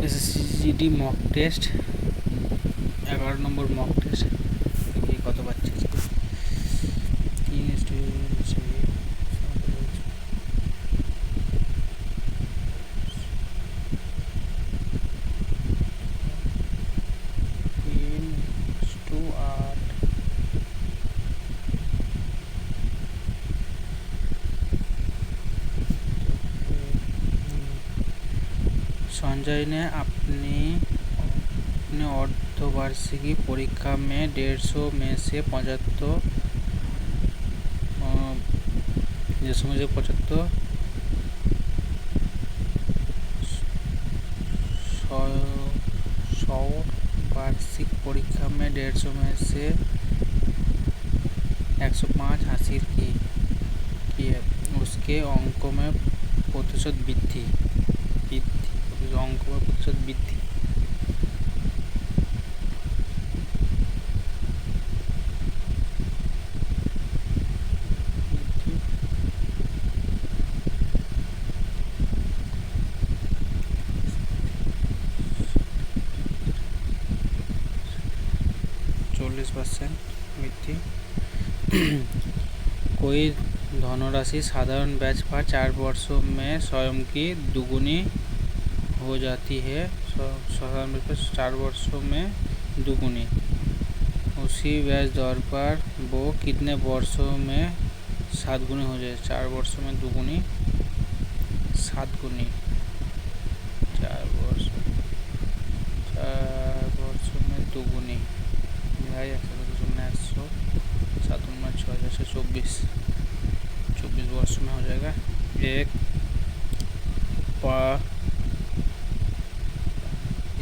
SSC GD mock test 11 নম্বর mock test কত পাচ্ছি संजय ने अपनी अर्धवार्षिकी परीक्षा में 150 में से 75 वार्षिक परीक्षा में 150 में से 105 हासिल की है। उसके अंकों में प्रतिशत वृद्धि अंकों में प्रतिशत वृद्धि 40% वृद्धि। कोई धनराशि साधारण ब्याज पर 4 वर्षों में स्वयं की दुगुनी हो जाती है। साधारण ब्याज पर 4 वर्षों में दुगुनी, उसी ब्याज दर पर वो कितने वर्षों में 7 गुनी हो जाए? 4 वर्षों में दुगुनी 7 गुनी, 4 वर्षों में दुगुनी 24 वर्ष में हो जाएगा।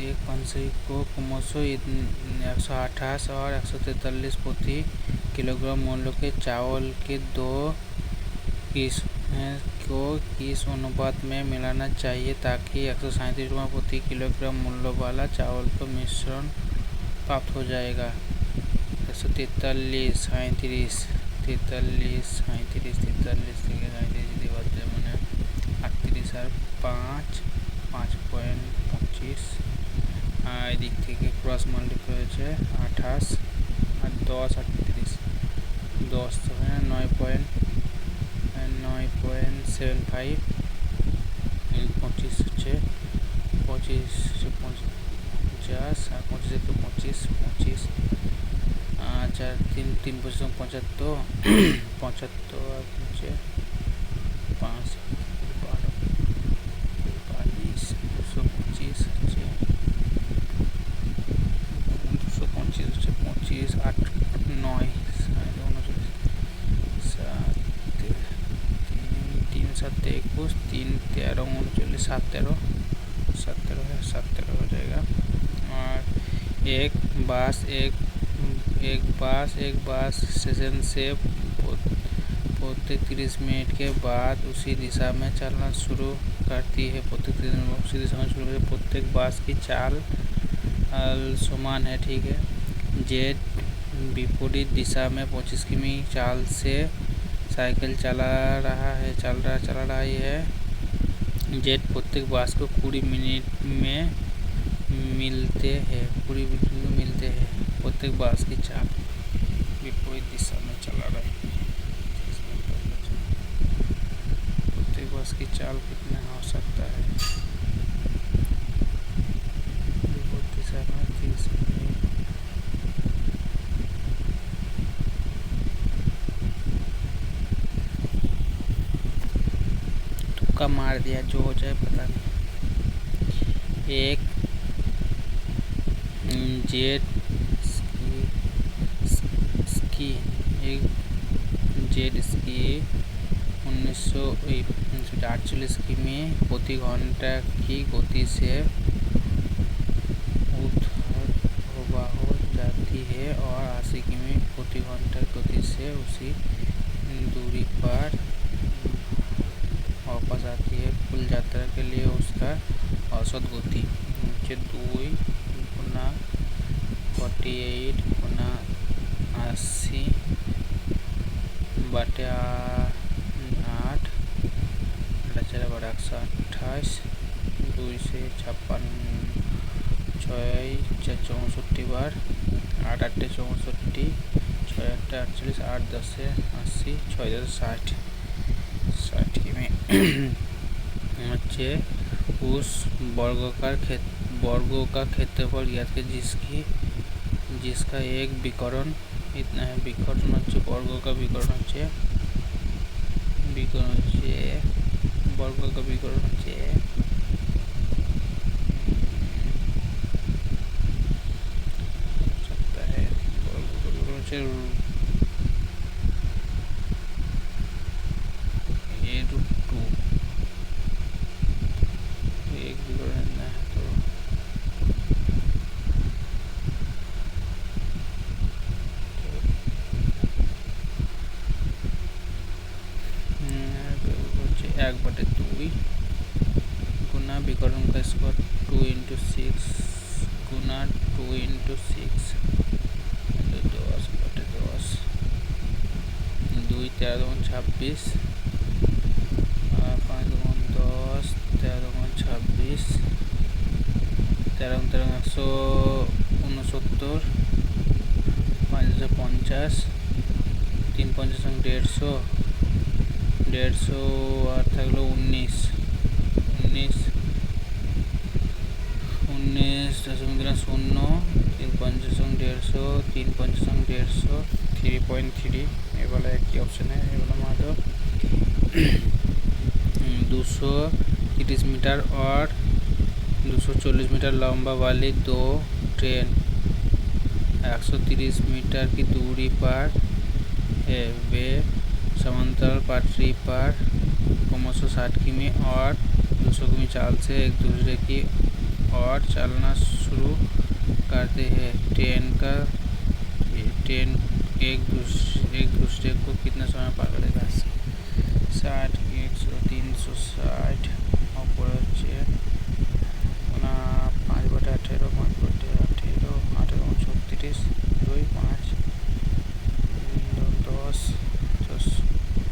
एक पंछी को क्रमशः 128 और 143 प्रति किलोग्राम मूल्य के चावल के 2 किस्में को किस अनुपात में मिलाना चाहिए ताकि 137 रुपये प्रति किलोग्राम मूल्य वाला चावल का मिश्रण प्राप्त हो जाएगा? 143 37 43 37 43 থেকে 37 যদি বাদ যায় মানে 38 আর 5.25 আর এদিক থেকে ক্রস মাল্টিপ্লাই হয়েছে 28 আর 10 আর 30 10 তো 9.75 25 হচ্ছে 25 50 আর 25 তো 25 4 3 75 75 আর হচ্ছে 5 12 42 225 হচ্ছে 225 হচ্ছে 25 8 9 3 7 21 3 13 39 17 हो जाएगा। और एक बास सेशन से प्रत्येक 30 मिनट के बाद उसी दिशा में चलना शुरू करती है। प्रत्येक बास की चाल समान है, ठीक है। जेड विपरीत दिशा में 25 किमी चाल से साइकिल चला रहा है। जेड प्रत्येक बास को 20 मिनट में मिलते हैं। प्रत्येक बास की चाल विपरीत दिशा में चला रहा है। प्रत्येक बास की चाल कितना हो सकता है? विपरीत दिशा में 30 मिनट। तुक्का मार दिया, जो हो जाए पता नहीं। एक जेड स्की 1948 किमी प्रति घंटा की गति से ऊर्ध्वाधर हो जाती है और 80 किमी प्रति घंटा गति से उसी दूरी पर वापस आती है। कुल यात्रा के लिए उसका औसत गति 2 गुना 48 गुना 80 बटे 8 128 2 से 56, 6 বার, 8 8 64, 6 8 48, 8 10 80, 6 10 60 किमी হচ্ছে उस वर्ग का क्षेत्रफल ज्ञात है जिसका एक विकर्ण इतना है। विकर्ण হচ্ছে वर्ग का विकर्ण হচ্ছে वर्ग का विकर्ण হচ্ছে √2 एक विकर्ण है तो एक बटे 2 गुना विकर्ण का स्क्वायर 2 × 6 गुना 2 × 6 10 बटे 10 2 13 2 26 5 2 10 13 2 26 13 13 169 5 50 3 50 150 আর থাকলো 19 19 0 3 50 150 3 50 150 3.3 ये वाला एक ही ऑप्शन है। ये वाला मानो 230 मीटर और 240 मीटर लंबा वाली दो ट्रेन 130 मीटर की दूरी पर है। वे समांतर पटरी पर क्रमशः 60 किमी और 200 किमी चाल से एक दूसरे की ओर चलना शुरू करते हैं। ट्रेन एक दूसरे को कितना समय पार करेगा? 60 100 360 ऊपर হচ্ছে 5 बटे 18 5 बटे 18 18 36 2 5 10 10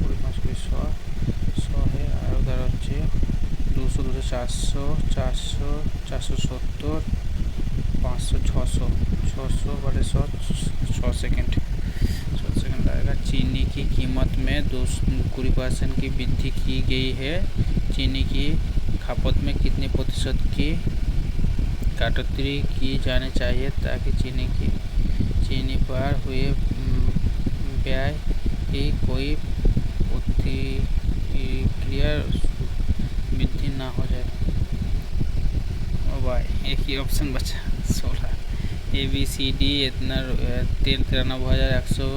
25 100 है। और उधर হচ্ছে 200 200 400 400 470 500 600 600 बटे 100 6 सेकंड लगेगा। चीनी की कीमत में 20% की वृद्धि की गई है। चीनी की खपत में कितने प्रतिशत की कटौती की जानी चाहिए ताकि चीनी पर हुए व्यय की कोई प्रतिक्रिया वृद्धि ना हो जाए? ओ भाई एक ही ऑप्शन बचा 16 ABCD इतना 93,100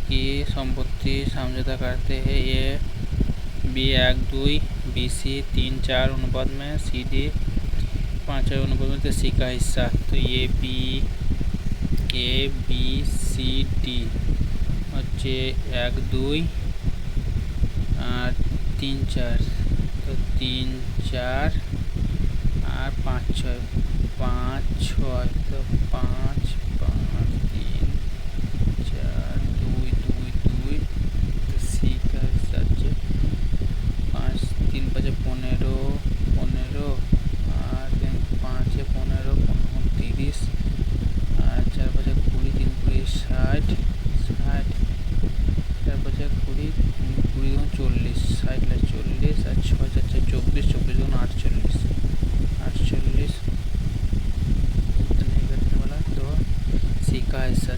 की संपत्ति समझौता करते हैं। ये B 1 2 BC 3 4 अनुपात में CD 5 6 अनुपात में तो C का हिस्सा। तो ये ABCD হচ্ছে 1 2 3 4 तो 3 4 और 5 6 5 6 तो 5 5 3 4 2 2 2 तो सी का हिस्सा 5 3 5 15 15 और 5 15 30 और 4 5 20 3 20 60 60 4 5 20 20 40 60 40 और 6 4 24 24 48 48 नहीं करने वाला तो सी का हिस्सा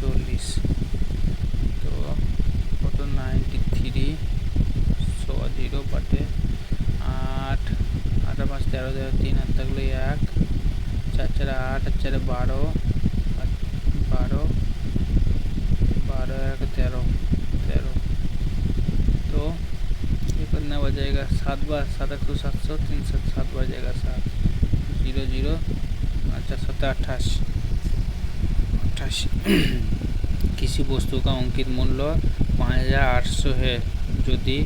40 तो कत 93 100 बटे 8 8 5 13 3 हाथ तकले 1 4 4 8 4 12 12 12 1 13 13 तो ये कितना बचेगा 7 बार 7 100 700 3 7 बार जाएगा 7 0 0 अच्छा 7 28 किसी वस्तु का अंकित मूल्य 5800 है। यदि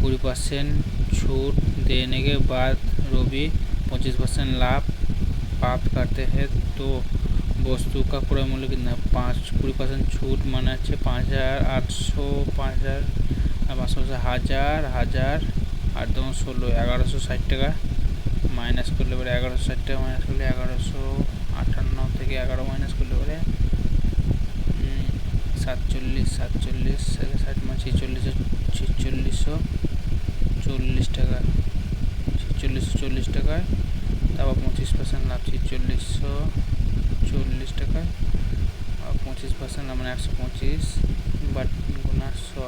20% छूट देने के बाद रवि 25% लाभ प्राप्त करते हैं तो वस्तु का क्रय मूल्य कितना? 20% छूट माने 5800 5000 1000 8 16 1160 টাকা মাইনাস করলে পরে 1160 টাকা মাইনাস করলে 1158 থেকে 11 মাইনাস করলে পরে 47 60 মানে 4640 টাকা, 4640 টাকায়, তারপর 25% লাভ 4640 টাকায়, আর 25% মানে 125 বাট গুণা 100,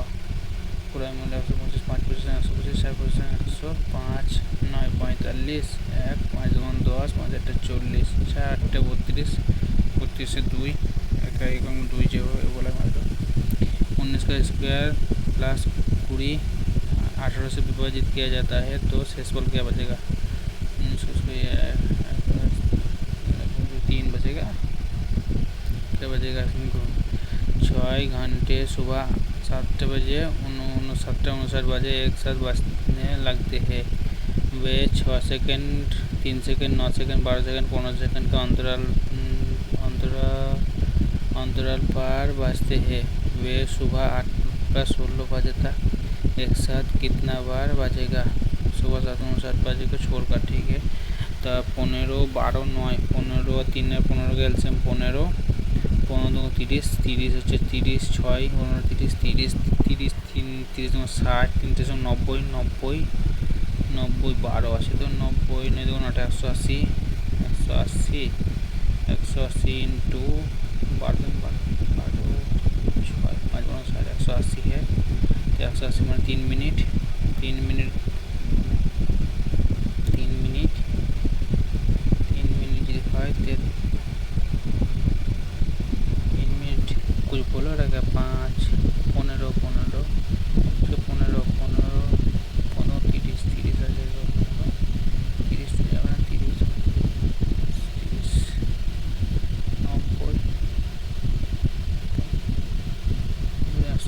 ক্রয় মূল্য 125, 5% 125, 60% 105, 9 45, 1 5 2 10, 5 8 40, 4 8 32, 32 2 এবং 2 যেভাবে বলা হয় 19 का स्क्वायर प्लस 20 18 से विभाजित किया जाता है तो शेषफल क्या बचेगा? 3 बचेगा, क्या बचेगा? 6 घंटे सुबह 7 बजे 7:59 बजे एक साथ बजने लगते हैं। वे 6 second 3 second 9 second 12 second 15 second का अंतराल पर बजते हैं। वे सुबह 8 का 16 बजे तक एक साथ कितना बार बजेगा? सुबह 7:59 बजे को छोड़कर, ठीक है। तो 15 12 9 15 3 15 का एलसीएम 15 15 30 30 হচ্ছে 30 6 15 30 30 30 30 60 3 90 90 90 12 আছে তো 90 9 2 180 180 180 इंटू 12 6 5 180 है, तो 180 মানে 3 মিনিট 3 মিনিট 3 মিনিট 3 মিনিট যদি হয় 3 মিনিট कुछ बोलो रहेगा 5 15 15 15 15 15 30 30 आ जाएगा 30 30 90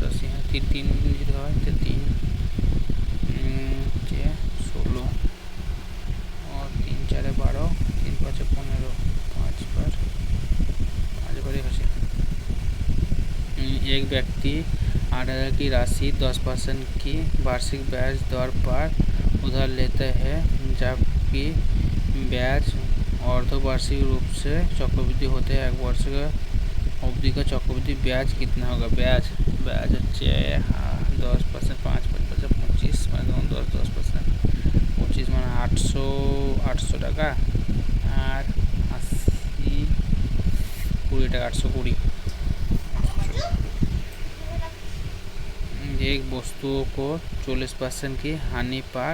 180 है 3 मिनट है तो 3 16 और 3 4 12 3 5 15 5 बार एक व्यक्ति 8,000 की राशि 10% की वार्षिक ब्याज दर पर उधार लेता है, जबकि ब्याज अर्धवार्षिक रूप से चक्रवृद्धि होते हैं। 1 वर्ष का अवधि का चक्रवृद्धि ब्याज कितना होगा? ब्याज হচ্ছে 10% 5 5 25 মানে 10% 25 মানে 800 টাকা আর 80 20 টাকা 820। एक वस्तुओं को 40% की हानि पर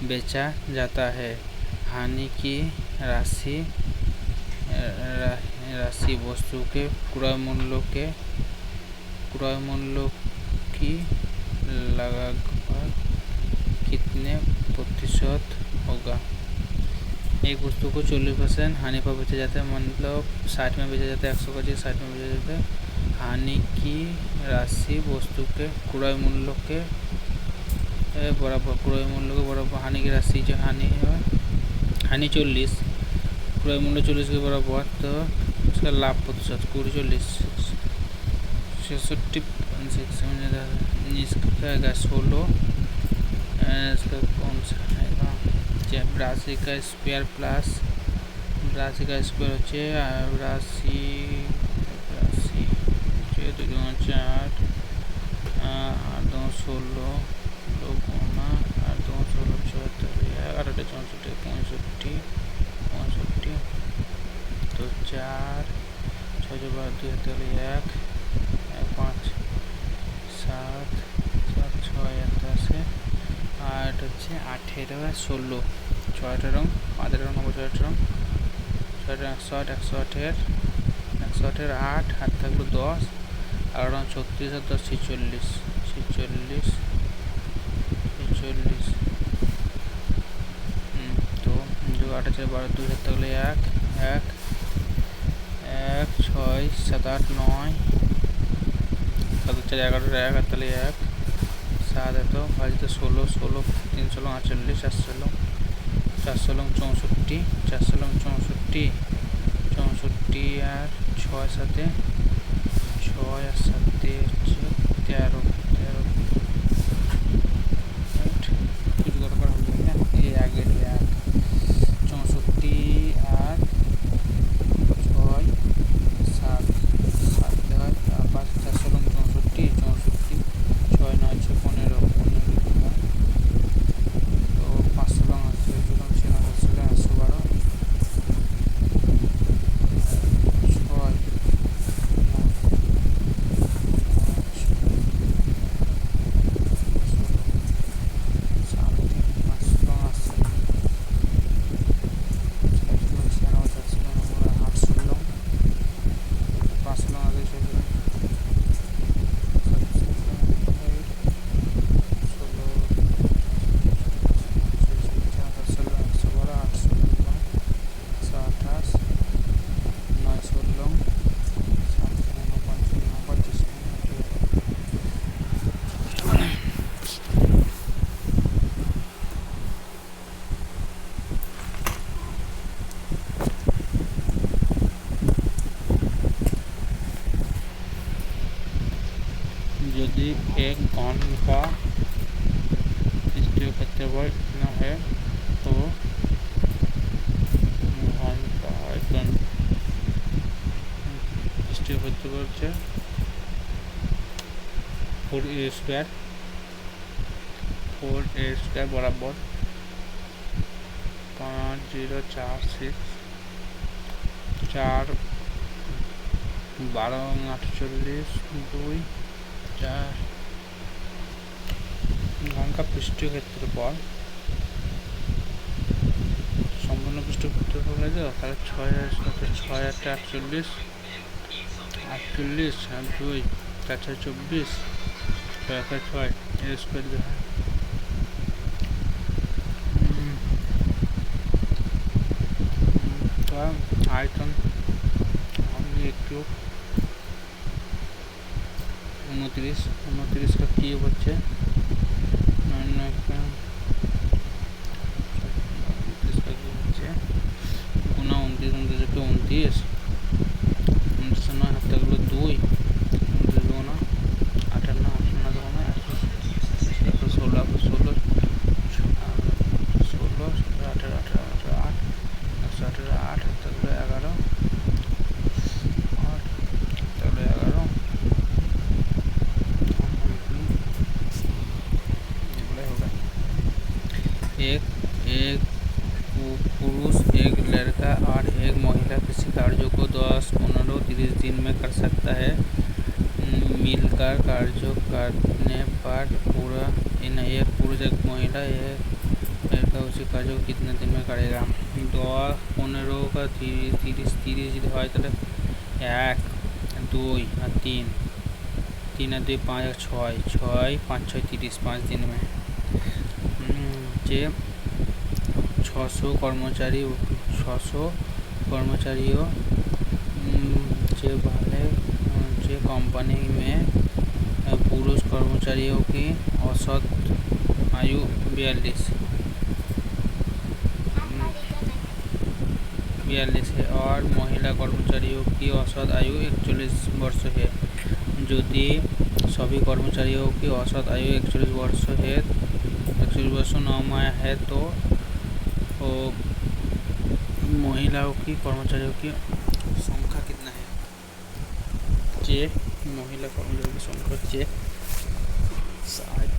बेचा जाता है। हानि की राशि वस्तु के क्रय मूल्य की लगभग कितने प्रतिशत होगा? एक वस्तु को 40% हानि पर बेचा जाता है, मतलब 60 में बेचा जाता है, 100 का चीज़ 60 में बेचा जाता है। हानि की राशि वस्तु के क्रय मूल्य के बराबर हानि की राशि जो हानि है हानि 40 क्रय मूल्य 40 के बराबर, तो उसका लाभ प्रतिशत 40 66 इसका 16 इसका कौन सा आएगा? 82 का स्क्वायर प्लस 82 का स्क्वायर হচ্ছে 82 2 4 8 2 16 गुना 8 2 16 74 8 8 64 65 65 तो 4 6 12 2 1 5 7 7 6 10 8 হচ্ছে 18 16 6 18 5 18 9 6 18 6 108 108 8 হাত থাকলো 10 আর 36 আর 10 46 তো 8 4 12 2 হাত থাকলে 1 1 1 6 7 8 9 7 4 11 1 হাত থাকলে 1 7 এত ভাজিত 16 16 3 16 48 4 16 64 4 64 আর 6 সাথে 6 আর 7 হচ্ছে 13 कुछ गड़बड़ हो गई है। ये आगे घन का पृष्ठीय क्षेत्रफल इतना है तो घन का आयतन पृष्ठीय क्षेत्रफल से 4a² बराबर 5046 4 12 48 2 4 घन का पृष्ठीय क्षेत्रफल সম্পূর্ণ পৃষ্ঠীয় ক্ষেত্রফল है तो তাহলে 6 48 আর 2 424 6 এর স্কয়ার जो है तो आयतन हमने क्यूब 29 का क्यूब হচ্ছে गुना 29 के 29 9 হাতে গেল 2 29 গুণা 58 গুণা 16 16 18 8 8 হাতে গেল 11 8 তাহলে 11 এগুলাই होगा एक पुरुष एक लड़का और एक महिला किसी कार्यों को 10 15 30 दिन में कर सकता है। मिलकर कार्यों करने पर पूरा एक पुरुष एक महिला एक लड़का उसी कार्यों को कितने दिन में करेगा। 10 15 का 30 যদি হয় তাহলে 1 2 আর 3 3 আর 2 5 আর 6 6 5 6 30 5 दिन में যে 600 कर्मचारियों जे कंपनी में पुरुष कर्मचारियों की औसत आयु 42 है और महिला कर्मचारियों की औसत आयु 41 वर्ष है। यदि सभी कर्मचारियों की औसत आयु 41 वर्ष है तो महिलाओं की कर्मचारियों की संख्या कितना है। जे महिला कर्मचारियों की संख्या जे 60 1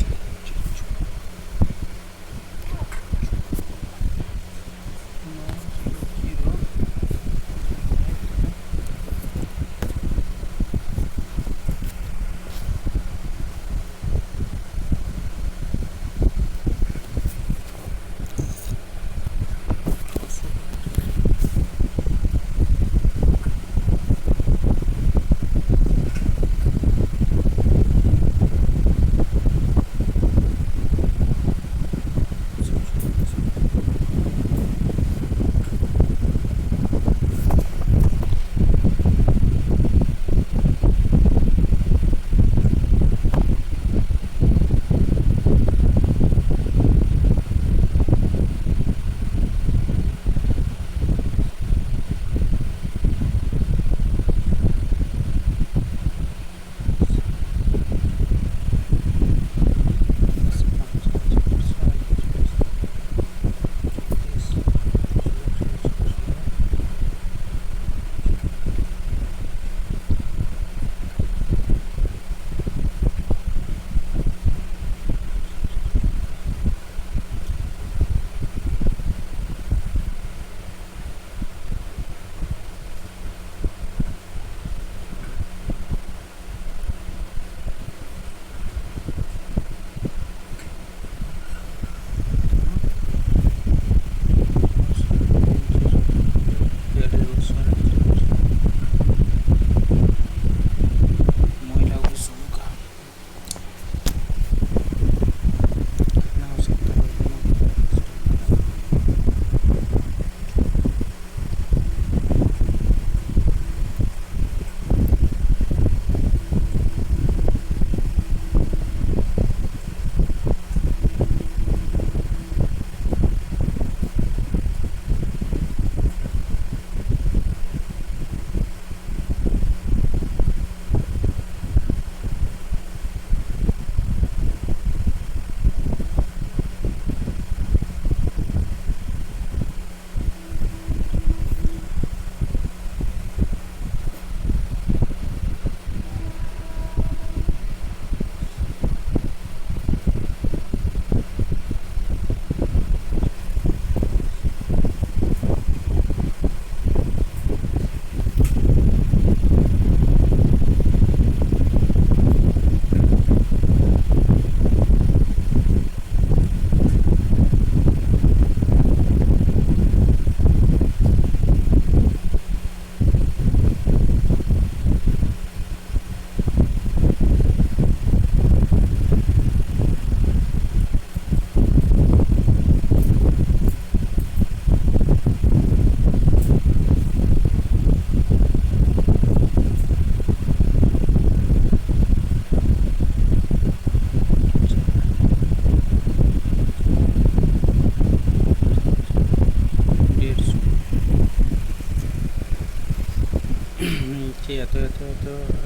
या तो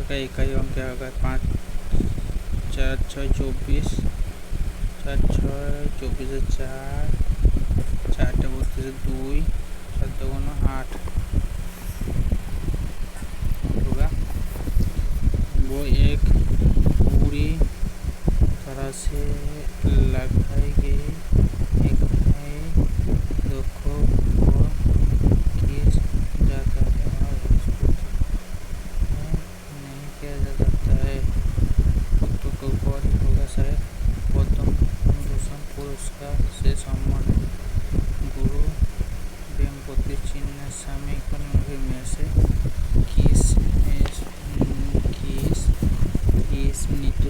का इकाई अंक क्या होगा? 5 4 6 24, 4 6 24 4, 4 32 2, 7 2 8 होगा। वो एक पूरी तरह से लगाई गई इकाई दुखों को खींच जाता है और उसको नहीं किया जा सकता है। तो गौर होगा शायद पद्म भूषण पुरस्कार से सम्मानित गुरु वेम्पति चिन्नास्वामी को निम्नलिखित में से किस नृत्य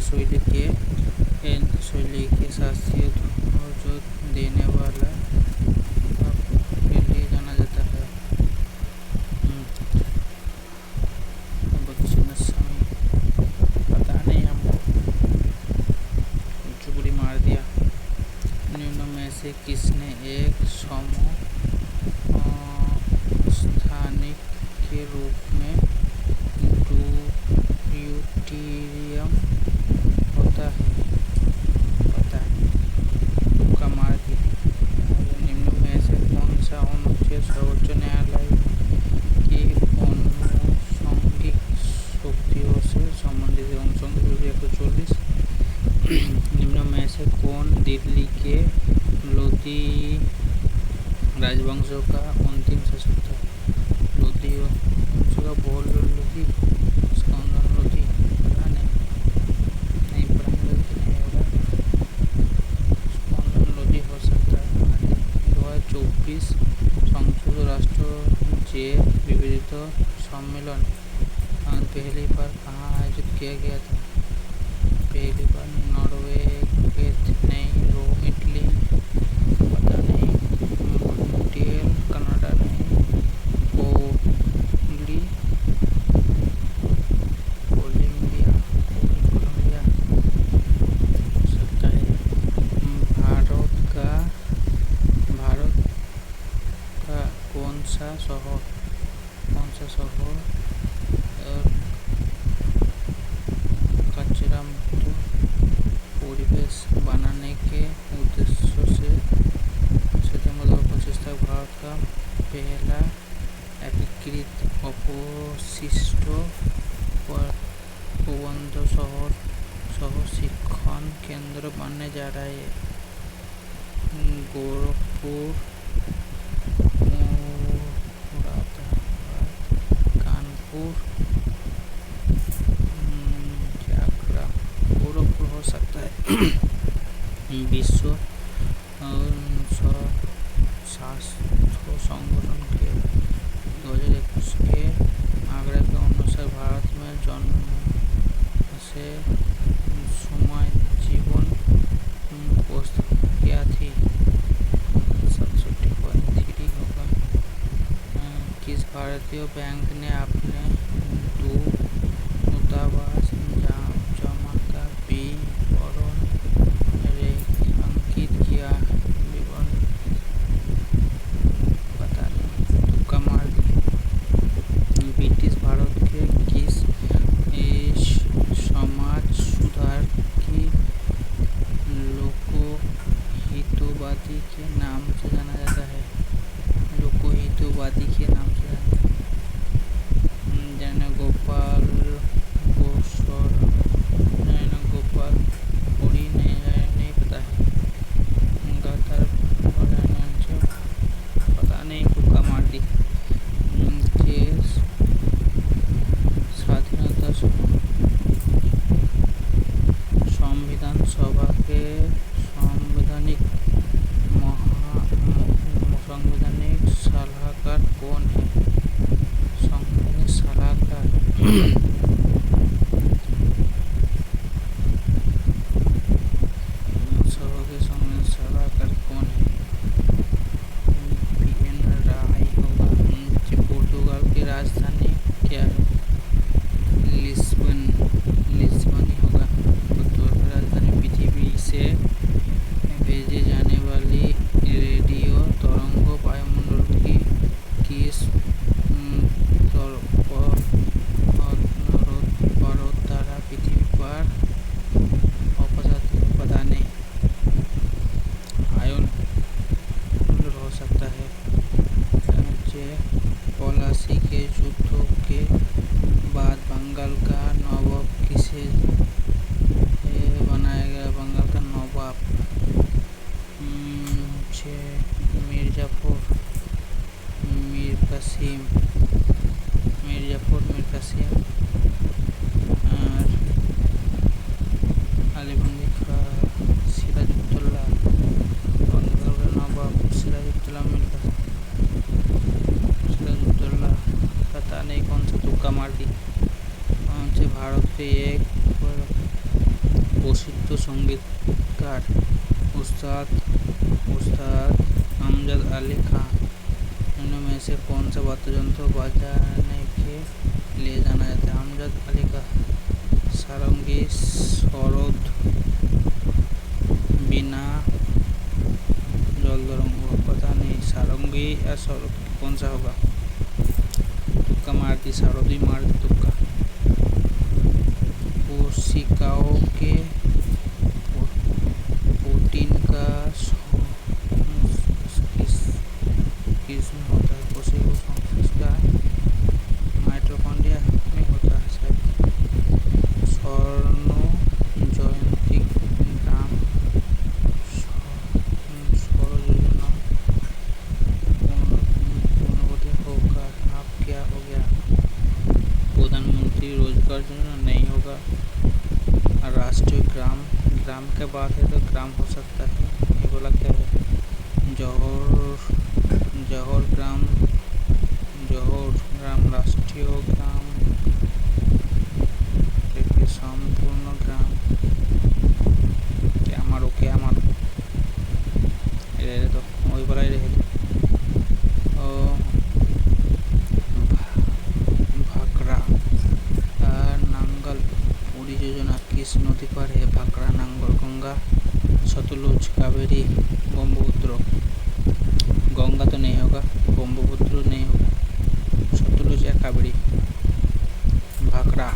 शैली के शास्त्रीय धुन जो देने वाला के लिए जाना जाता है? चिन्नास्वामी पता नहीं, हमको चुगली मार दिया। निम्न में से किसने एक समस्थानिक के रूप में ड्यूटीरियम होता है? पता तुक्का मार दिया। निम्न में से कौन सा अनुच्छेद सर्वोच्च न्यायालय की आनुषंगिक शक्तियों से संबंधित है? अनुच्छेद 140। निम्न में से कौन दिल्ली के लोधी राजवंशों का अंतिम शासक था? लोधी वंश का बोल लोधी, स्कंदन लोधी, पता नहीं पढ़ाने गलती नहीं होगा। स्कंदन लोधी हो सकता है। 2024 संयुक्त राष्ट्र जैव विविधता सम्मेलन पहली बार कहाँ आयोजित किया गया था? पहली बार नॉर्वे, नहीं, रोम इटली, पता नहीं, मॉन्ट्रियल कनाडा, नहीं, कोलंबिया हो सकता है। भारत का कौन सा शहर कचरा मुक्त परिवेश बनाने के उद्देश्य से सितंबर 2025 तक भारत का पहला एकीकृत अपशिष्ट प्रबंधन सह शिक्षण केंद्र बनने जा रहा है। गोरखपुर, कानपुर, गोरखपुर हो सकता है। विश्व स्वास्थ्य संगठन के 2021 के आंकड़े के अनुसार भारत में जन्म से समय जीवन औसत क्या थी? 67.3 होगा। किस भारतीय बैंक ने अपने दूतावास जमा का विवरण रेखांकित किया? विवरण पता नहीं, तुक्का मार दिया। ब्रिटिश भारत के किस समाज सुधार की लोकहितवादी के नाम से जाना जाता है? लोकहितवादी के नाम से गोपाल কাসিম, মির্জাপুর মীর কাসিম, আর আলিবন্দি খা সিরাজউদ্দৌলা, গঙ্গাগড়ের নবাব सिराजुद्दौला मिल सिराजुद्दौला, पता नहीं कौन सा तुक्का मार दी। कौन से भारत के एक प्रसिद्ध संगीतकार उस्ताद अमजद अली खान, इनमें से कौन सा वाद्ययंत्र बजाने के लिए जाना जाता है? अमजद अली का सारंगी, सरोद, बीना, जलदरंग, पता नहीं सारंगी या सरोद कौन सा होगा। तुक्का मार दी, सारदी मार दी तुक्का। कोशिकाओं के प्रोटीन का किस्म होता है? कोशिका इसका माइटोकॉन्ड्रिया में होता है शायद। स्वर्ण जयंती ग्राम सौर योजना पूर्णवती होगा। अब क्या हो गया? प्रधानमंत्री रोजगार योजना नहीं होगा। राष्ट्रीय ग्राम के बाद है तो ग्राम हो सकता है। ये बोला क्या है? जौहर ग्राम राष्ट्रीय ग्राम, संपूर्ण ग्राम। क्या मारो रहे तो वही बोला ही रहे। भाखड़ा नांगल परियोजना किस नदी पर है? भाखड़ा नांगल गंगा, सतलुज, कावेरी, ब्रह्मपुत्र। गंगा तो नहीं होगा, ब्रह्मपुत्र नहीं होगा, सतलुज या कावेरी। भाखड़ा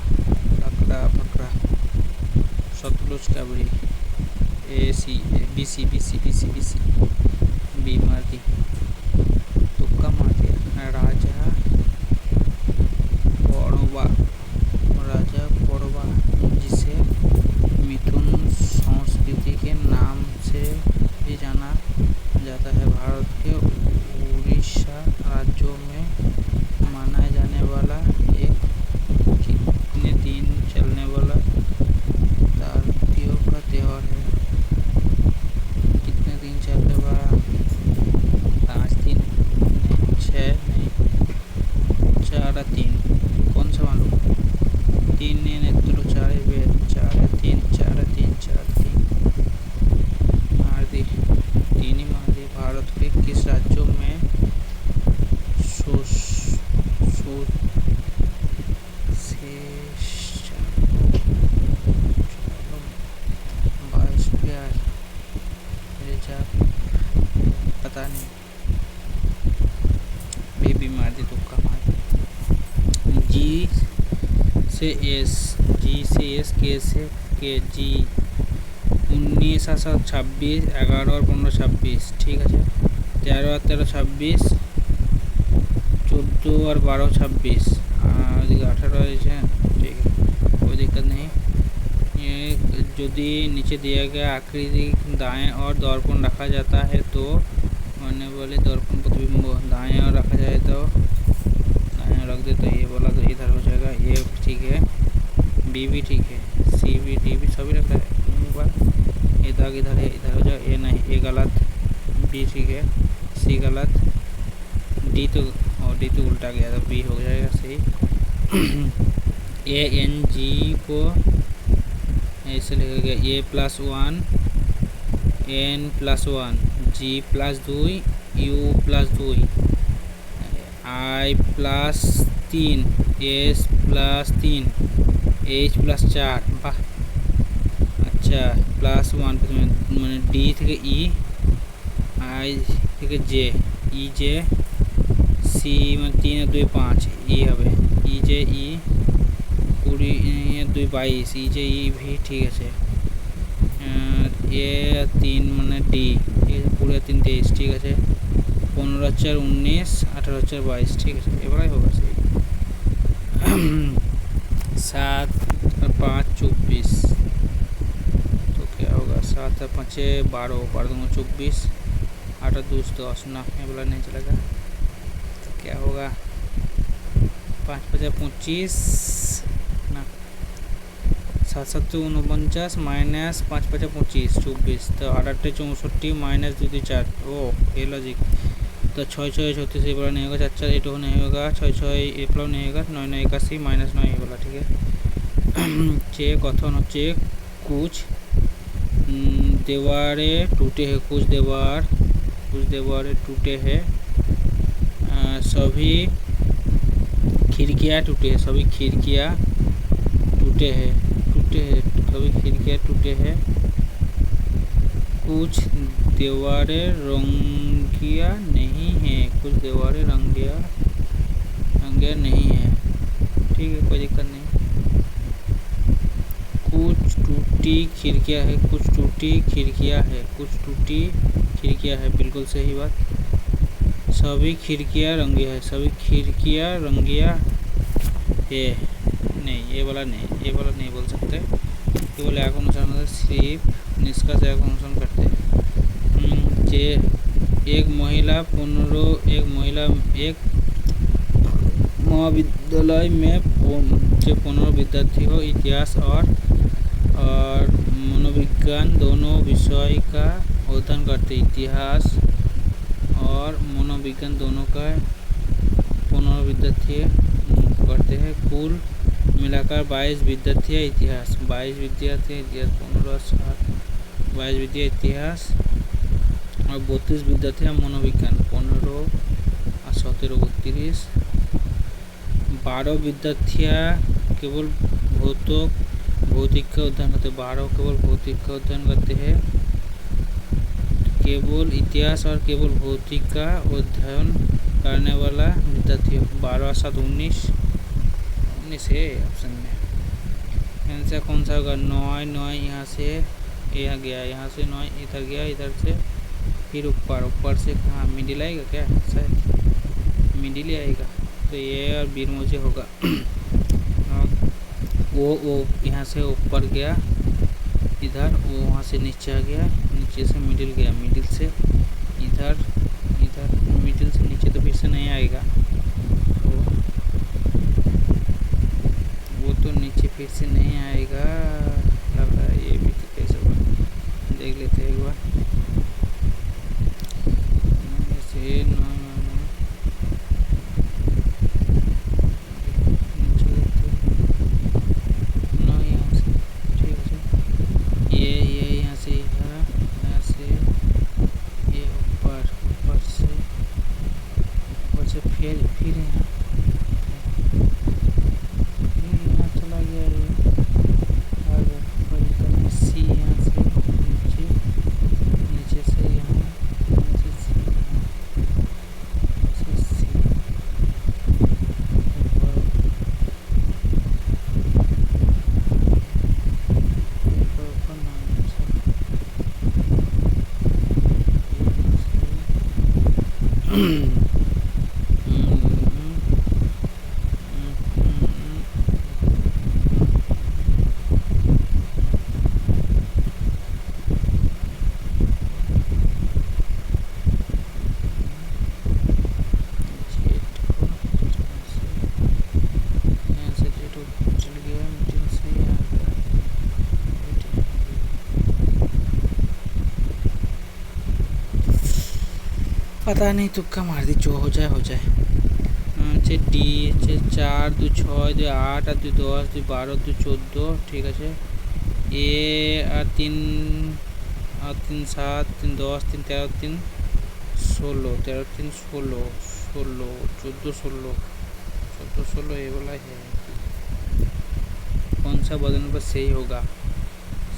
सतलुज कावेरी। बीसी बी मार दी, तुक्का मार दिया। राजा पड़वा जिसे मिथुन संस्कृति के नाम से भी जाना जाता है, भारत के उड़ीसा राज्यों में मनाया जाने वाला एक कितने दिन चलने वाला तारदियों का त्यौहार है? कितने दिन चलने वाला? 5 दिन, 6 नहीं, 4 या 3, कौन सा मालूम? 3 नहीं, 4 4 या 3 मार दी, 3 ही मार दी। भारत के किस राज्यों में पता नहीं, बेबी मार दी, तुक्का मार दी। जी से एस, के से के, जी 19 और 7 26, 11 और 15 26, ठीक है। 13 और 13 26, 14 और 12 26, 18 है, ठीक है, कोई दिक्कत नहीं। ये यदि नीचे दिया गया आकृति दाएं और दर्पण रखा जाता है तो होने वाले दर्पण प्रतिबिंब दाएं और रखा जाए तो दाएं रख दे तो ये बोला तो इधर हो जाएगा। ये ठीक है, बी भी ठीक है, सी भी, डी भी सभी रखा है। ये दाग इधर है, इधर हो जाएगा। ए नहीं, ए गलत, बी ठीक है, सी गलत, डी तो उल्टा गया तो बी हो जाएगा सही। ए एन जी को ऐसे लिखेगा, A+1 N+1 G+2 U+2 I+3 S+3 H+4। বাহ, আচ্ছা, +1 মানে ডি থেকে ই, আই থেকে জে, ই জে, সি মানে 3 আর 2 5, ই হবে E J E 20 2 22, E J E V, ঠিক আছে। এ 3 মানে ডি, ঠিক আছে, 20 3 23, ঠিক আছে। 15 আর 4 19, 18 আর 4 22, ঠিক আছে, এবারে होगा सही। 7 और 5 24, तो क्या होगा? 7 और 5 12, 12 24, 8 और 2 10 ना, ये वाला नहीं चलेगा तो क्या क्या होगा, 5 × 5 = 25 ना, 7 × 7 = 49 माइनस 5 × 5 = 25 24, तो 8 × 8 = 64 माइनस 2 × 4, ओ ये लॉजिक। तो 6 × 6 = 36 ये वाला नहीं होगा, 4 × 4 = 8 नहीं होगा, 6 × 6 ये वाला नहीं होगा, 9 × 9 = 81 माइनस 9 ये वाला, ठीक है। चे कथन হচ্ছে कुछ दीवारें टूटे हैं, कुछ दीवारें टूटे हैं, सभी खिड़कियाँ टूटे हैं, सभी खिड़कियाँ टूटे हैं, सभी खिड़कियाँ टूटे हैं, कुछ दीवारें रंगिया नहीं है, कुछ दीवारें रंगिया नहीं है, ठीक है, कोई दिक्कत नहीं। कुछ टूटी खिड़कियाँ है, कुछ टूटी खिड़कियाँ है, कुछ टूटी खिड़कियाँ है, बिल्कुल सही बात। सभी खिड़कियाँ रंगिया है, सभी खिड़कियाँ रंगिया है, नहीं ये वाला नहीं बोल सकते, ये बोले एक अनुसरण सिर्फ निष्कर्ष एक अनुसरण करते हैं। जे एक महाविद्यालय में जो 15 विद्यार्थी हो, इतिहास और मनोविज्ञान दोनों विषय का अध्ययन करते, इतिहास और मनोविज्ञान दोनों का 15 विद्यार्थी करते हैं, कुल मिलाकर 22 विद्यार्थी है इतिहास, 22 विद्यार्थी 15 7 22 विद्यार्थी इतिहास और 32 विद्यार्थी है मनोविज्ञान, 15 और 17 32, 12 विद्यार्थियाँ केवल भौतिक का अध्ययन करते, 12 केवल भौतिक का अध्ययन करते हैं, केवल इतिहास और केवल भौतिक का अध्ययन करने वाला विद्यार्थी 12 7 19 है ऑप्शन में। आंसर कौन सा होगा, 9 यहाँ से यहाँ गया, यहाँ से 9 इधर गया, इधर से फिर ऊपर से कहाँ मिडिल आएगा क्या, शायद मिडिल ही आएगा, तो ये और बीर मुझे होगा। वो यहाँ से ऊपर गया इधर, वो वहाँ से नीचे आ गया, नीचे से मिडिल गया, मिडिल से इधर, मिडिल से नीचे तो फिर से नहीं आएगा, तो वो तो नीचे फिर से नहीं आएगा, लग रहा है ये भी तो कैसे होगा, देख लेते हैं एक बार। से फिर यहाँ चला गया, ये आगे सी, यहाँ से नीचे से यहाँ, नीचे से सी, पता नहीं, तुक्का मार दी, जो हो जाए। डी 4 2 6 2 8 2 10 2 12 2 14, ठीक है। ए 3 7 3 10 3 13 3 16 13 3 16 16 14 16 ये वाला है, कौन सा बदलने पर सही होगा,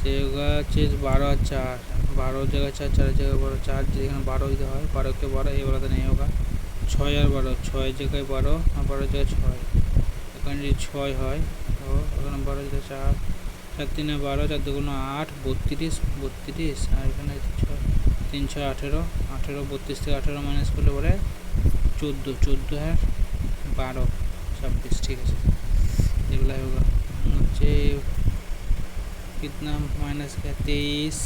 12 4 12 जगह 4 4 जगह 12 4 जगह 12 इधर है, 12 के 12 ये वाला तो नहीं होगा, 6 और 12 6 जगह 12 और 12 जगह 6 এখানে 6 হয়, তো এখানে 12 জগহ 4 4 3 12 4 2 8 32 32 আর এখানে 6 3 6 18 18 32 থেকে 18 माइनस করলে বলে 14 14 है 12 26, ठीक है, এগুলাই होगा। হচ্ছে कितना माइनस का 23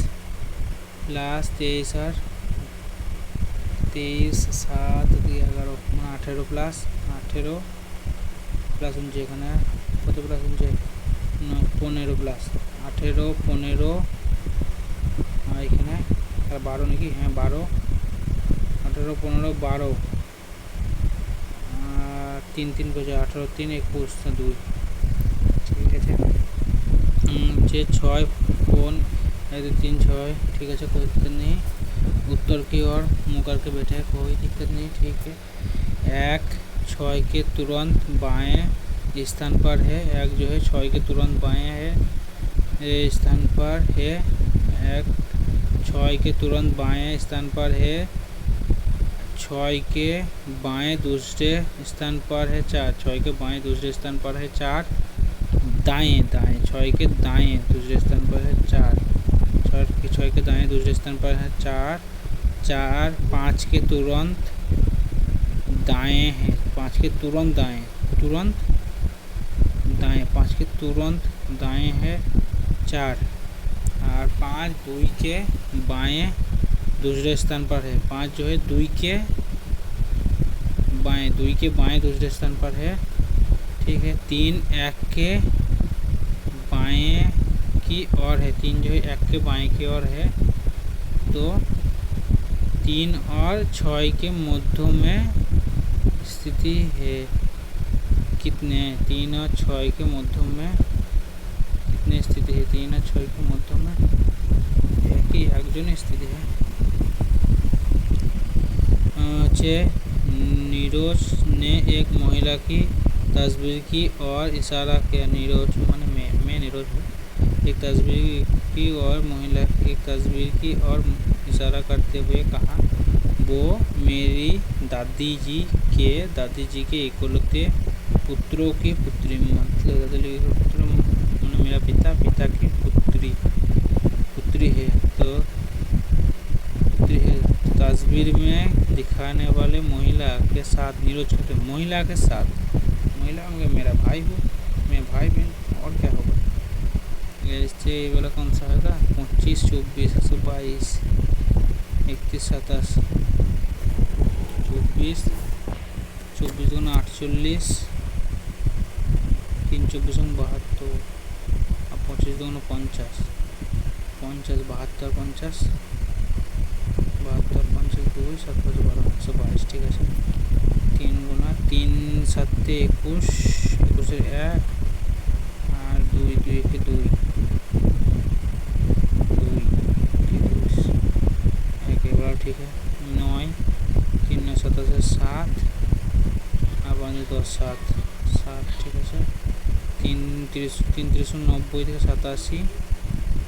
प्लस 23 और 23 7 11 18 18 প্লাস 18 প্লাস 19 এখানে কত প্লাস 19 না 15 প্লাস 18 15 আর এখানে আর 12 নাকি, হ্যাঁ 12 18 15 12 আর 3 3 করে 18 3 21 2, ঠিক আছে। যে 6 फोन 3 6, ठीक है, कोई दिक्कत नहीं। उत्तर की ओर मुँह करके बैठे, कोई दिक्कत नहीं, ठीक है। 1 6 के तुरंत बाएं स्थान पर है, 1 जो है 6 के तुरंत बाएं है स्थान पर है, 1 6 के तुरंत बाएं स्थान पर है, 6 के बाएं दूसरे स्थान पर है 4, 6 के बाएं दूसरे स्थान पर है 4, दाएं दाएं 6 के दाएं दूसरे स्थान पर है 4, 6 के दाएं दूसरे स्थान पर है 4, 4 5 के तुरंत दाएं है, 5 के तुरंत दाएं 5 के तुरंत दाएं है 4, और 5 2 के बाएं दूसरे स्थान पर है, 5 जो है 2 के बाएं दूसरे स्थान पर है, ठीक है। 3 1 के बाएं की ओर है, 3 जो है 1 के बाएं की ओर है, तो 3 और 6 के मध्य में स्थिति है। कितने 3 और 6 के मध्य में कितने स्थिति है, 3 और 6 के मध्य में एक ही एकजन स्थिति है। नीरज ने एक महिला की तस्वीर की और इशारा किया, नीरज माने मैं नीरज हूँ, एक तस्वीर की और महिला की तस्वीर की और इशारा करते हुए कहा, वो मेरी दादी जी के इकलौते पुत्रों की पुत्री, मतलब दादी के पुत्र माने मेरा पिता की पुत्री है, तो तस्वीर में दिखाने वाले महिला के साथ नीरज कहते महिला के साथ, महिला होंगे मेरा भाई हो, मैं भाई बहन और क्या होगा। इससे वाला कौन सा होगा 25 24 122 31 27 24 24 गुना 48 3 24 गुना 72 और 25 गुना 50 50 72 50 72 50 2 7 5 12 122, ठीक है। 3 गुना 3 7 21 21 1 और 2 2 के 2 ठीक है। 9 3 9 7 7 और 5 10 7 7, ठीक है। 3 30 3 90 থেকে 87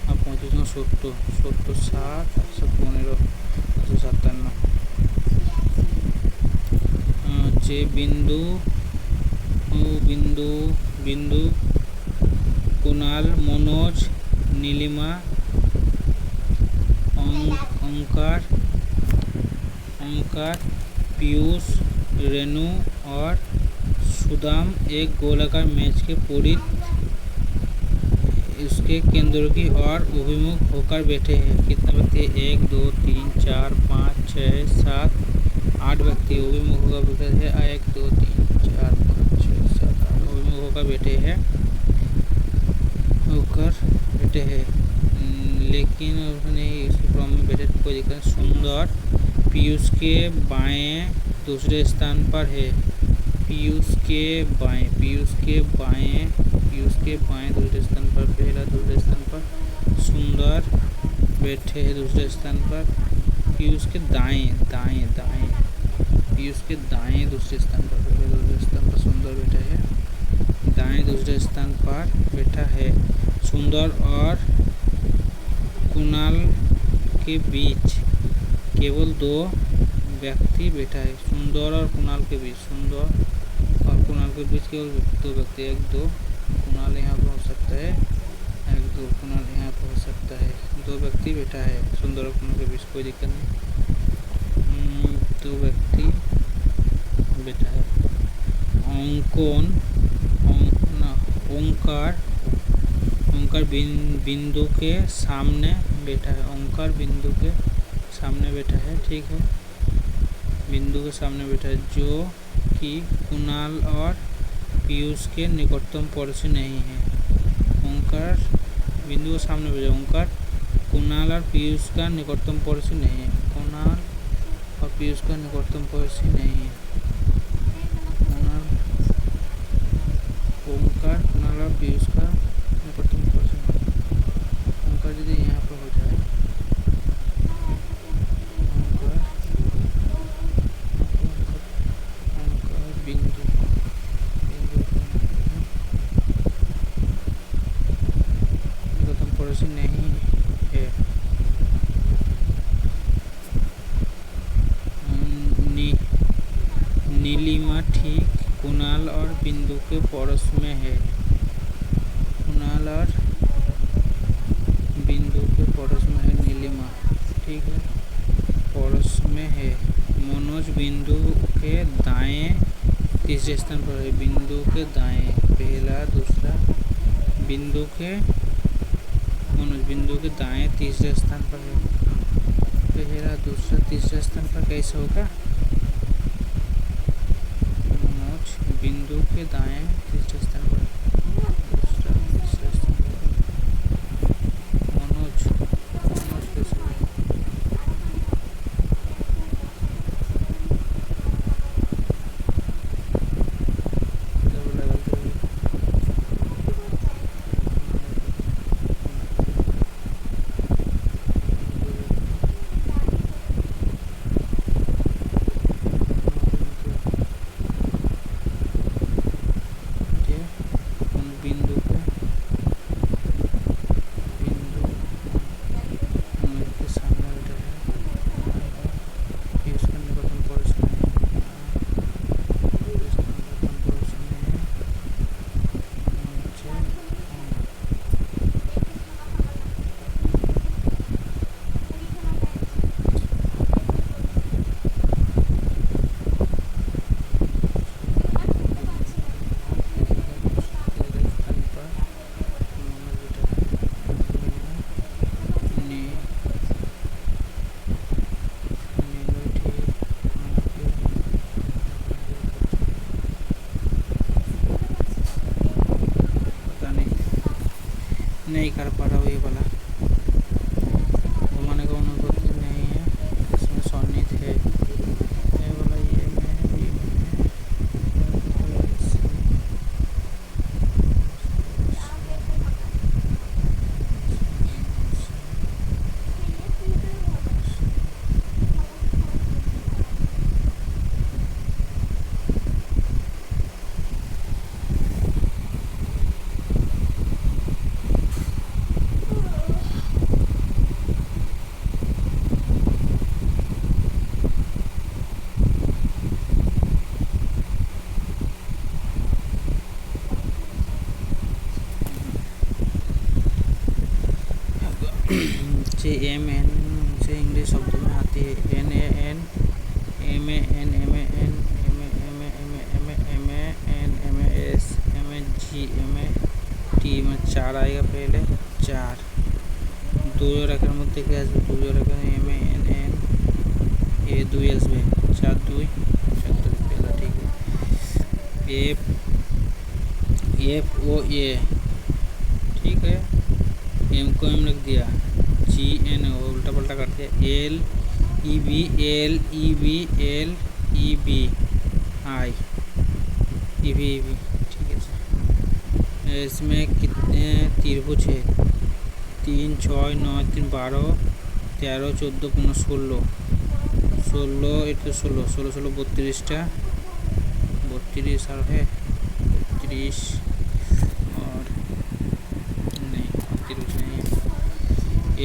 और 35 70 70 7 15 57 যে बिंदु कुणाल मनोज नीलिमा ओंकार पीयूष रेणु और सुदाम एक गोलाकार मेज के पूरी उसके केंद्र की ओर अभिमुख होकर बैठे हैं। कितने व्यक्ति 1 2 3 4 5 6 7 8 व्यक्ति अभिमुख होकर बैठे हैं, 1 2 3 4 5 6 7 8 अभिमुख होकर बैठे हैं लेकिन उसने इसी क्रम में बैठे कोई दिक्कत। सुंदर पीयूष के बाएं दूसरे स्थान पर है, पीयूष के बाएं दूसरे स्थान पर, पहला दूसरे स्थान पर सुंदर बैठे हैं दूसरे स्थान पर, पीयूष के दाएं पीयूष के दाएं दूसरे स्थान पर, पहले दूसरे स्थान पर सुंदर बैठा है, दाएं दूसरे स्थान पर बैठा है। सुंदर और कुणाल के बीच केवल 2 व्यक्ति बैठा है, सुंदर और कुणाल के बीच, सुंदर और कुणाल के बीच केवल 2 व्यक्ति, 1 2 कुणाल यहाँ पर हो सकता है, 1 2 कुणाल यहाँ पर हो सकता है, 2 व्यक्ति बैठा है सुंदर और कुणाल के बीच, कोई दिक्कत नहीं, 2 व्यक्ति बैठा है। ओंकार बिंदु के सामने बैठा है, ओंकार बिंदु के सामने बैठा है, ठीक है, बिंदु के सामने बैठा है, जो कि कुणाल और पीयूष के निकटतम पड़ोसी नहीं है। ओंकार बिंदु को सामने भेजा। ओंकार कुणाल और पीयूष का निकटतम पड़ोसी नहीं है। कुणाल और पीयूष का निकटतम पड़ोसी नहीं है। ओंकार कुणाल और पीयूष का निकटतम पड़ोसी नहीं है। ओंकार यदि यहाँ पर हो जाए, ओंकार बिंदु निकटतम पड़ोसी नहीं है। नीलिमा ठीक कुणाल और बिंदु के पड़ोस में है। कुणाल और बिंदु के पड़ोस में है नीलिमा, ठीक है, पड़ोस में है। मनोज बिंदु के दाएं तीसरे स्थान पर है। बिंदु के दाएं पहला दूसरा, बिंदु के मनोज बिंदु के दाएं तीसरे स्थान पर है। पहला दूसरा तीसरे स्थान पर कैसे होगा? बिंदु के दाएं तीसरे स्थान पर, दूसरा तीसरे स्थान पर मनोज कैसे नहीं कर पा रहा हूँ ये वाला घुमाने का अनुभूति नहीं है। इसमें सन्निहित है ये वाला, ये में बी में JMN से इंग्लिश शब्दों में आती है। NAN MAN MAN MAN MAS MAG MAT में 4 आएगा पहले, 4 दो रखें मध्य के दो रखें MANN ये 2 আসবে 4 2 पहला, ठीक है। FOA ठीक है, M को M रख दिया, GN उल्टा पल्टा कर दिया, LEB I EB ठीक है। इसमें कितने त्रिभुज है? 3 6 9 3 12 13 14 15 16 16 16 32टा 32 और है 32 और नहीं 32 नहीं है।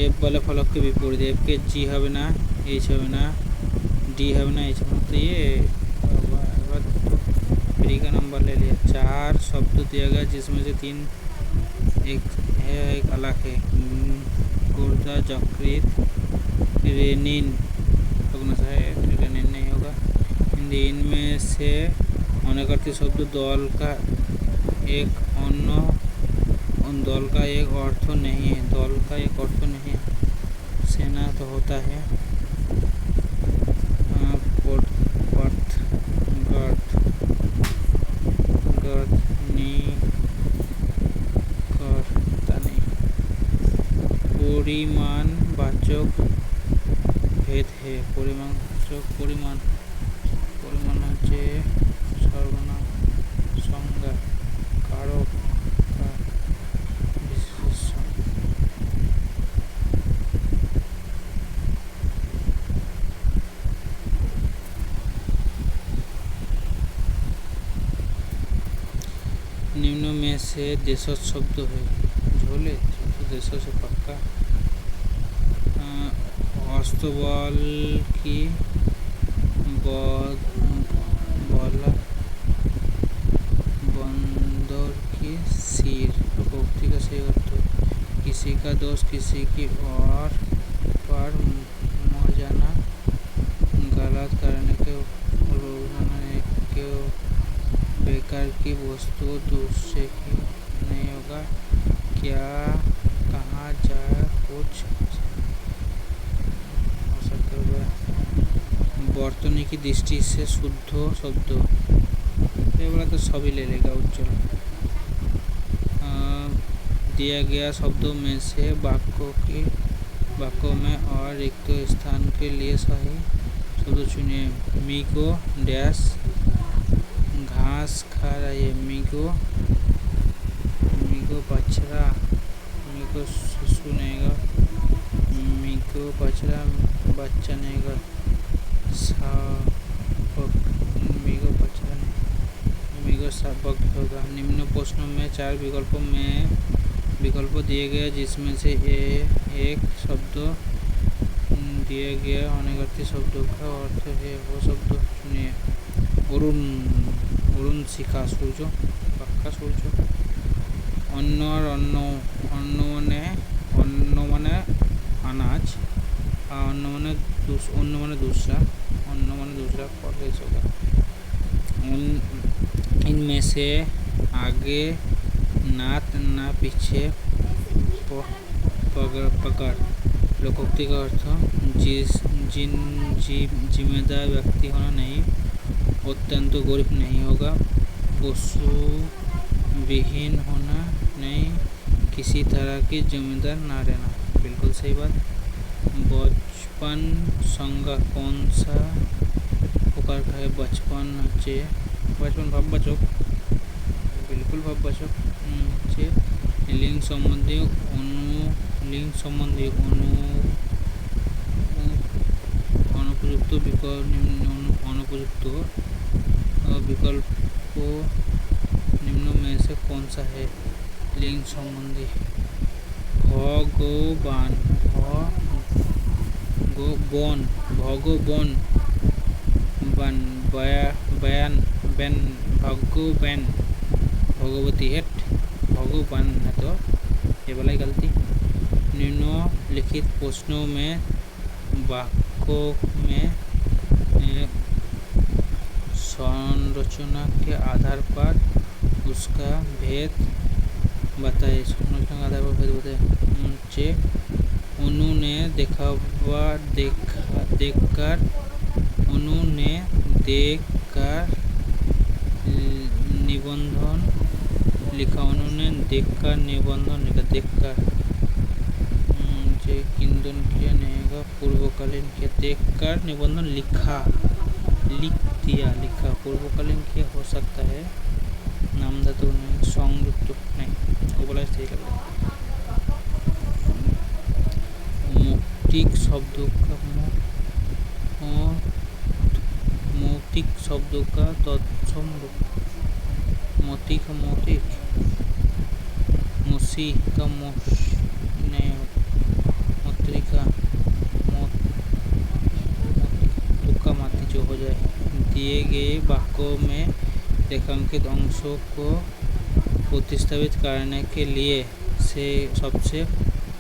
एफ वाले फलक के विपरीत, एफ के जी হবে না, एच হবে না, डी হবে না, एच तो ये फ्री का नंबर ले लिया। 4 शब्द दिया गया जिसमें से 3 एक है एक अलग है। गुर्दा जकृत रेनिन रेनिन नहीं होगा। इनमें से अनेकार्थी शब्द दल का एक अन्य दल का एक अर्थ नहीं है, दल का एक अर्थ नहीं है। सेना तो होता है, পরিমাণবাচক ভেদ হে। পরিমাণবাচক পরিমাণ হচ্ছে সর্বনাম, সংজ্ঞা, কারক বা বিশেষণ। निम्न में से देशज शब्द है झोले तो देशज से पक्का। अस्तबल की बला, बंदर की सिर। लोकोक्ति का सही अर्थ किसी का दोष किसी की और पर मर जाना, गलत करने के बेकार की वस्तु दूसरे की नहीं होगा, क्या कहा जाए कुछ हो सकता है। बर्तनी की दृष्टि से शुद्ध शब्द ये वाला तो सभी ले लेगा उज्जवल। दिया गया शब्दों में से वाक्यों में और रिक्त स्थान के लिए सही शब्द चुनिए। मीको डैश घास खा रही है, मीको बछड़ा, मीको शिशु नेगा, मीको बछड़ा बच्चा नेगा, मीको बछड़ा मीको सबक होगा। निम्न प्रश्नों में 4 विकल्प दिए गए जिसमें से एक शब्द दिए गए अनिर्दिष्ट शब्दों का अर्थ है वो शब्द चुनिए। অরুণ শিখা সূর্য, পাক্কা সূর্য। অন্ন মানে अनाज, अन्न माने दूसरा परदेश होगा। इनमें से आगे नात ना पीछे पकड़। लोकोक्ति का अर्थ जिम्मेदार व्यक्ति होना नहीं, अत्यंत गरीब नहीं होगा, पशु विहीन होना नहीं, किसी तरह की जिम्मेदार ना रहना। बिल्कुल सही बात। बचपन संज्ञा कौन सा प्रकार का है? बचपन भाववाचक, बिल्कुल भाववाचक। लिंग संबंधी अनुपयुक्त विकल्प निम्न में से कौन सा है? लिंग संबंधी भगवान, भगवान, भगवती हेट भगवान है तो ये वाला गलती। निम्नलिखित प्रश्नों में वाक्यों में संरचना के आधार पर उसका भेद बताए। संरचना के आधार पर भेद बताए। उन्होंने देखकर निबंधन लिखा। उन्होंने देखकर निबंधन लिखा। देखकर किंदन क्रिया नहीं होगा, पूर्वकालीन क्रिया। देखकर निबंधन लिखा, लिख दिया, लिखा। पूर्वकालीन क्रिया हो सकता है, नामधातु नहीं, संयुक्त नहीं, वो बोला सही लग रहा है। मौखिक शब्दों का तत्सम रूप। मोती का मौतिक, मुसी का मोश नहीं, मोत्रिका तुक्का माती जो हो जाए। दिए गए वाक्यों में रेखांकित अंशों को प्रतिस्थापित करने के लिए से सबसे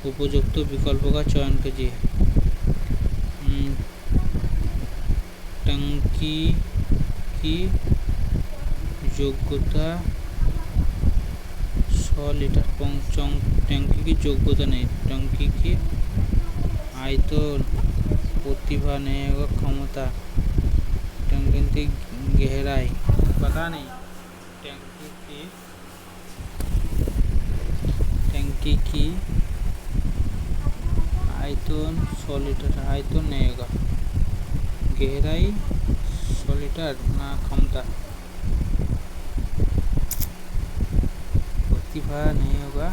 उपयुक्त विकल्पों का चयन कीजिए। टंकी की योग्यता 100 लीटर। टंकी की योग्यता नहीं, टंकी की आयतन, प्रतिभा नहीं होगा, क्षमता। टंकी की गहराई पता नहीं। टंकी की आयतन 100 लीटर, आयतन नहीं होगा, गहराई 100 लीटर ना क्षमता, प्रतिभा नहीं होगा,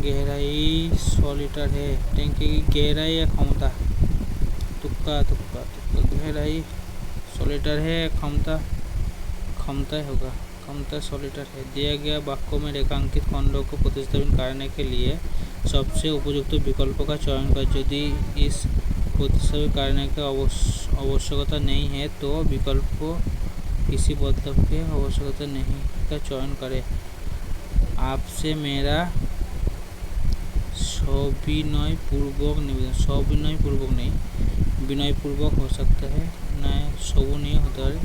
गहराई 100 लीटर है, टैंकी की गहराई या क्षमता, तुक्का तुक्का तुक्का, गहराई 100 लीटर है, क्षमता होगा, क्षमता 100 लीटर है। दिया गया वाक्यों में रेखांकित खंडों को प्रतिस्थापित करने के लिए सबसे उपयुक्त विकल्प का चयन करें। यदि इस प्रतिस्थापित करने की आवश्यकता नहीं है तो विकल्प किसी बदलाव की आवश्यकता नहीं का चयन करें। आपसे मेरा सविनयपूर्वक निवेदन, सविनयपूर्वक नहीं, विनयपूर्वक हो सकता है, नहीं शोभनीय होता है,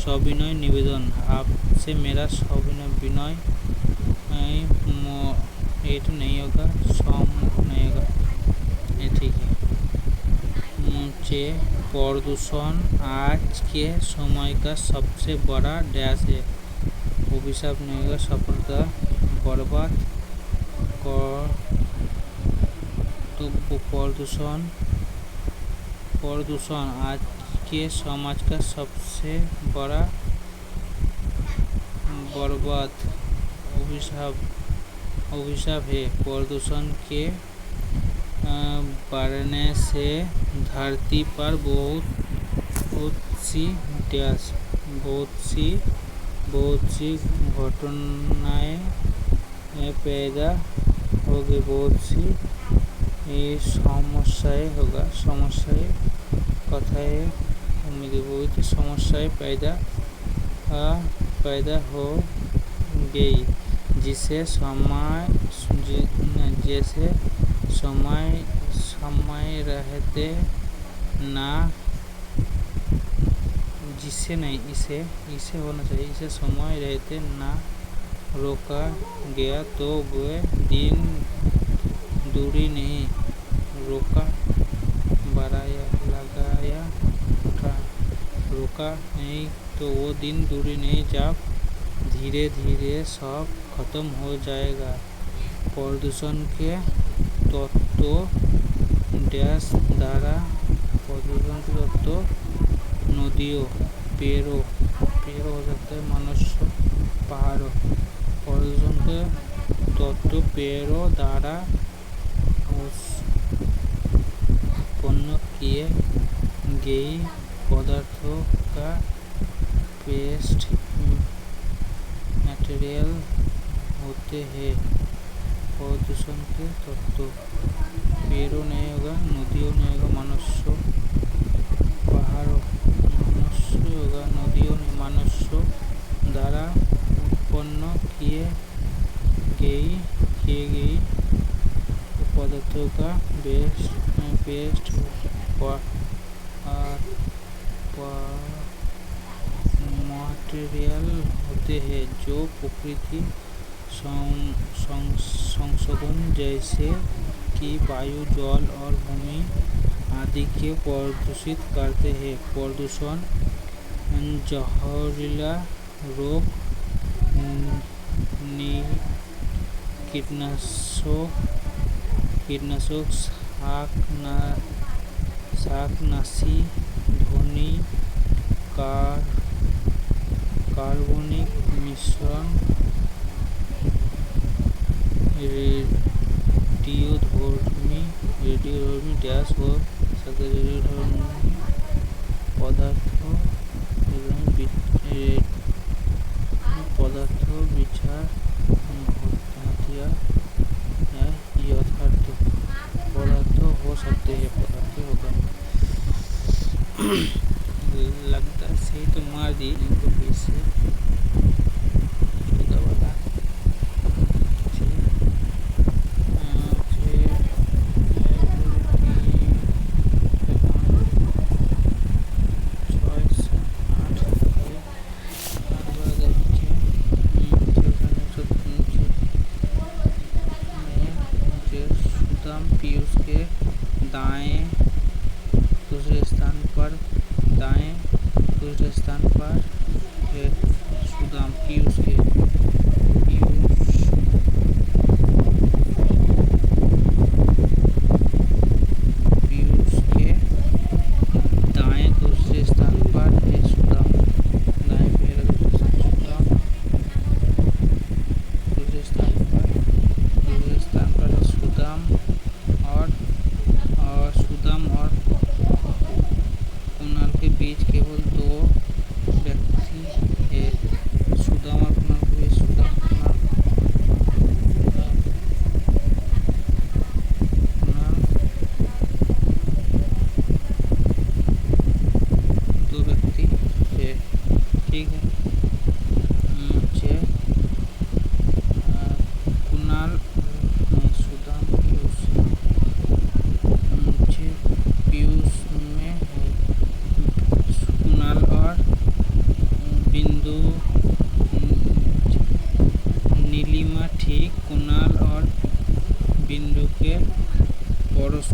सविनय निवेदन, आपसे मेरा सविनय, विनय ये तो नहीं होगा, सम नहीं होगा, ये ठीक है। मुझे प्रदूषण आज के समय का सबसे बड़ा डैश है, अभिशाप नहीं होगा, सफलता बर्बाद तो प्रदूषण आज के समाज का सबसे बड़ा बर्बाद अभिशाप है। प्रदूषण के बढ़ने से धरती पर बहुत सी घटनाएं पैदा होगी, बहुत सी समस्याएं होगा, समस्याएं कथाएं उम्मीद, बहुत समस्याएं पैदा हो गई, जिसे समय रहते ना, जिससे नहीं, इसे होना चाहिए, इसे समय रहते ना रोका गया तो वे दिन दूरी नहीं, रोका बढ़ाया लगाया था, रोका नहीं तो वो दिन दूरी नहीं, जब धीरे धीरे सब खत्म हो जाएगा। प्रदूषण के तत्व डैश द्वारा, प्रदूषण के तत्व नदियों, पेड़ों हो सकता है, मनुष्य, पहाड़ों, प्रदूषण के तत्व पेड़ों द्वारा उत्पन्न किए गए पदार्थों का पेस्ट मटेरियल होते हैं। प्रदूषण के तत्व पेड़ों नहीं होगा, नदियों नहीं होगा, मनुष्य, पहाड़ों, मनुष्य होगा, नदियों नहीं, मनुष्य द्वारा उत्पन्न किए गई पदार्थों का पेस्ट मटेरियल होते हैं, जो प्रकृति संसाधन जैसे कि वायु, जल और भूमि आदि के प्रदूषित करते हैं। प्रदूषण जहरीला रोग, कीटनाशक, शाकनाशी, ध्वनि, कार्बनिक मिश्रण, रेडियोधर्मी डैश हो सकते, रेडियोधर्मी पदार्थों विचार हथियार या यथार्थ पदार्थ हो सकते हैं, पदार्थ होगा। लगता है सही तो मार दी इनको फिर से वाला। पीयूष के दाएं दूसरे स्थान पर है सुदाम, पीयूष के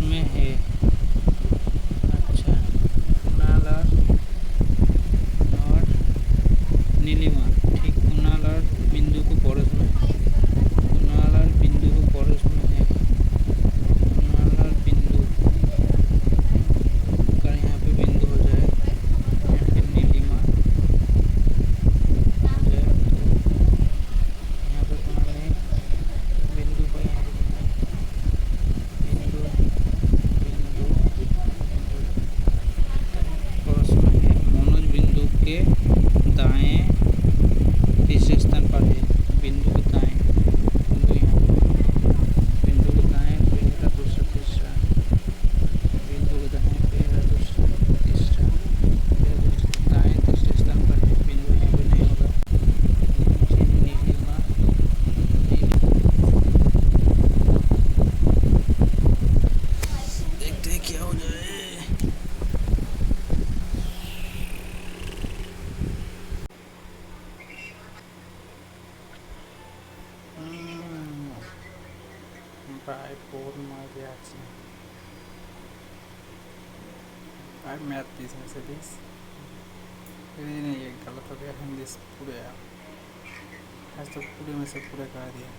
में है। अच्छा, कुणाल और नीलिमा, ठीक, कुणाल और बिंदु को पड़ोस में, कुणाल और बिंदु को पड़ोस में है। कुणाल और बिंदु, अगर यहाँ पे बिंदु हो जाए, यहाँ पे नीलिमा हो जाए, तो यहाँ पे कुणाल नहीं, बिंदु को यहाँ पे बिंदु बिंदु पड़ोस में है। मनोज बिंदु के दाएं तीसरे स्थान पर है। बिंदु के दाएं, बिंदु यहाँ, बिंदु के दाएं पहला दूसरा तीसरा, बिंदु के दाएं पहला दूसरा तीसरा, दाएं तीसरे स्थान पर है। बिंदु यहाँ पे नहीं होगा। नीलिमा, देखते हैं क्या हो जाए। প্রায় 4 মার্কে আছে। भाई मैथ 30 में से 30, ये नहीं, ये गलत हो गया। हिंदी से पूरे, आज तो पूरे में से पूरे करा दिया।